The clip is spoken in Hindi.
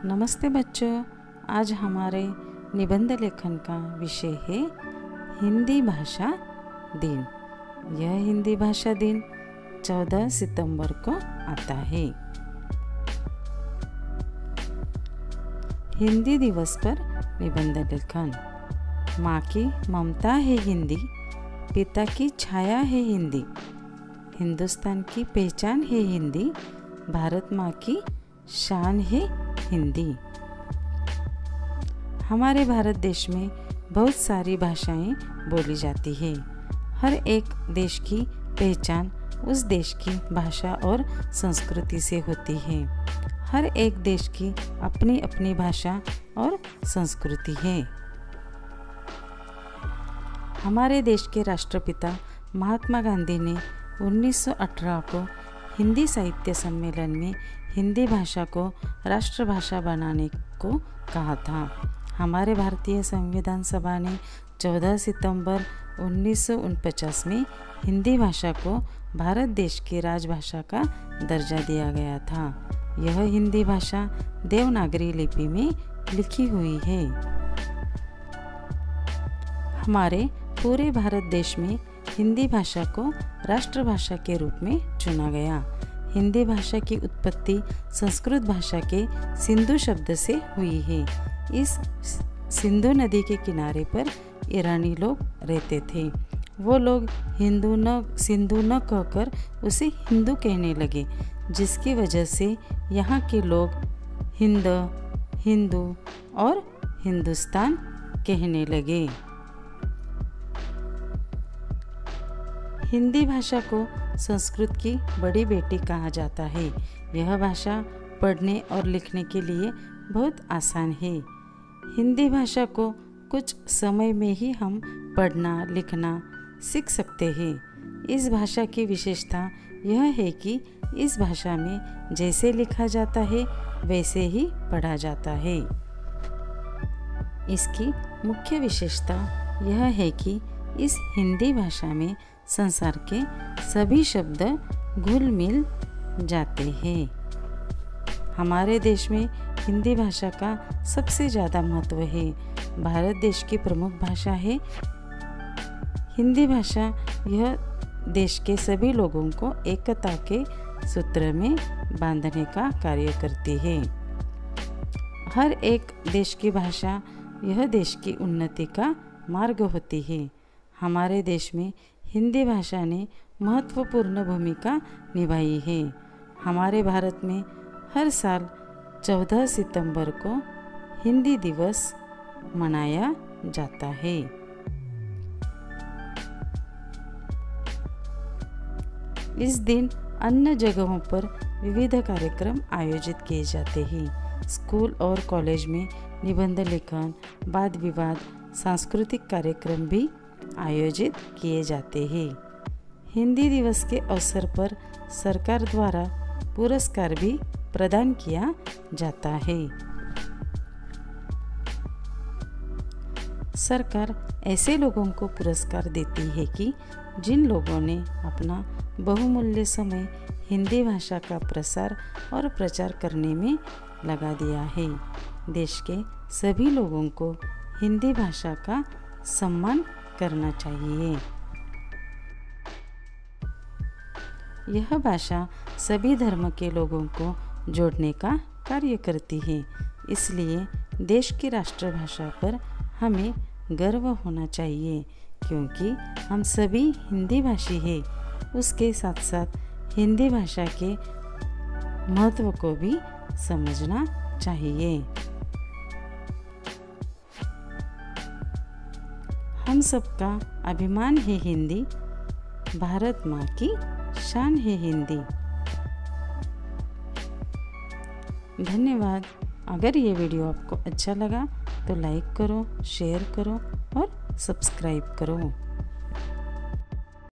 नमस्ते बच्चों, आज हमारे निबंध लेखन का विषय है हिंदी भाषा दिन। यह हिंदी भाषा दिन 14 सितंबर को आता है। हिंदी दिवस पर निबंध लेखन। माँ की ममता है हिंदी, पिता की छाया है हिंदी, हिंदुस्तान की पहचान है हिंदी, भारत माँ की शान है हिंदी। हमारे भारत देश में बहुत सारी भाषाएं बोली जाती है। हर एक देश की पहचान उस देश की भाषा और संस्कृति से होती है। हर एक देश की अपनी अपनी भाषा और संस्कृति है। हमारे देश के राष्ट्रपिता महात्मा गांधी ने 1918 को हिंदी साहित्य सम्मेलन में हिंदी भाषा को राष्ट्रभाषा बनाने को कहा था। हमारे भारतीय संविधान सभा ने 14 सितंबर 1949 में हिंदी भाषा को भारत देश की राजभाषा का दर्जा दिया गया था। यह हिंदी भाषा देवनागरी लिपि में लिखी हुई है। हमारे पूरे भारत देश में हिंदी भाषा को राष्ट्रभाषा के रूप में चुना गया। हिंदी भाषा की उत्पत्ति संस्कृत भाषा के सिंधु शब्द से हुई है। इस सिंधु नदी के किनारे पर ईरानी लोग रहते थे। वो लोग सिंधु न कहकर उसे हिंदू कहने लगे, जिसकी वजह से यहाँ के लोग हिंदू और हिंदुस्तान कहने लगे। हिंदी भाषा को संस्कृत की बड़ी बेटी कहा जाता है। यह भाषा पढ़ने और लिखने के लिए बहुत आसान है। हिंदी भाषा को कुछ समय में ही हम पढ़ना लिखना सीख सकते हैं। इस भाषा की विशेषता यह है कि इस भाषा में जैसे लिखा जाता है वैसे ही पढ़ा जाता है। इसकी मुख्य विशेषता यह है कि इस हिंदी भाषा में संसार के सभी शब्द घुल मिल जाते हैं। हमारे देश में हिंदी भाषा का सबसे ज़्यादा महत्व है। भारत देश की प्रमुख भाषा है हिंदी भाषा। यह देश के सभी लोगों को एकता के सूत्र में बांधने का कार्य करती है। हर एक देश की भाषा यह देश की उन्नति का मार्ग होती है। हमारे देश में हिंदी भाषा ने महत्वपूर्ण भूमिका निभाई है। हमारे भारत में हर साल 14 सितंबर को हिंदी दिवस मनाया जाता है। इस दिन अन्य जगहों पर विविध कार्यक्रम आयोजित किए जाते हैं। स्कूल और कॉलेज में निबंध लेखन, वाद विवाद, सांस्कृतिक कार्यक्रम भी आयोजित किए जाते हैं। हिंदी दिवस के अवसर पर सरकार द्वारा पुरस्कार भी प्रदान किया जाता है। सरकार ऐसे लोगों को पुरस्कार देती है कि जिन लोगों ने अपना बहुमूल्य समय हिंदी भाषा का प्रसार और प्रचार करने में लगा दिया है। देश के सभी लोगों को हिंदी भाषा का सम्मान करना चाहिए। यह भाषा सभी धर्म के लोगों को जोड़ने का कार्य करती है। इसलिए देश की राष्ट्रभाषा पर हमें गर्व होना चाहिए, क्योंकि हम सभी हिंदी भाषी हैं। उसके साथ साथ हिंदी भाषा के महत्व को भी समझना चाहिए। हम सबका अभिमान है हिंदी, भारत माँ की शान है हिंदी। धन्यवाद। अगर ये वीडियो आपको अच्छा लगा तो लाइक करो, शेयर करो और सब्सक्राइब करो।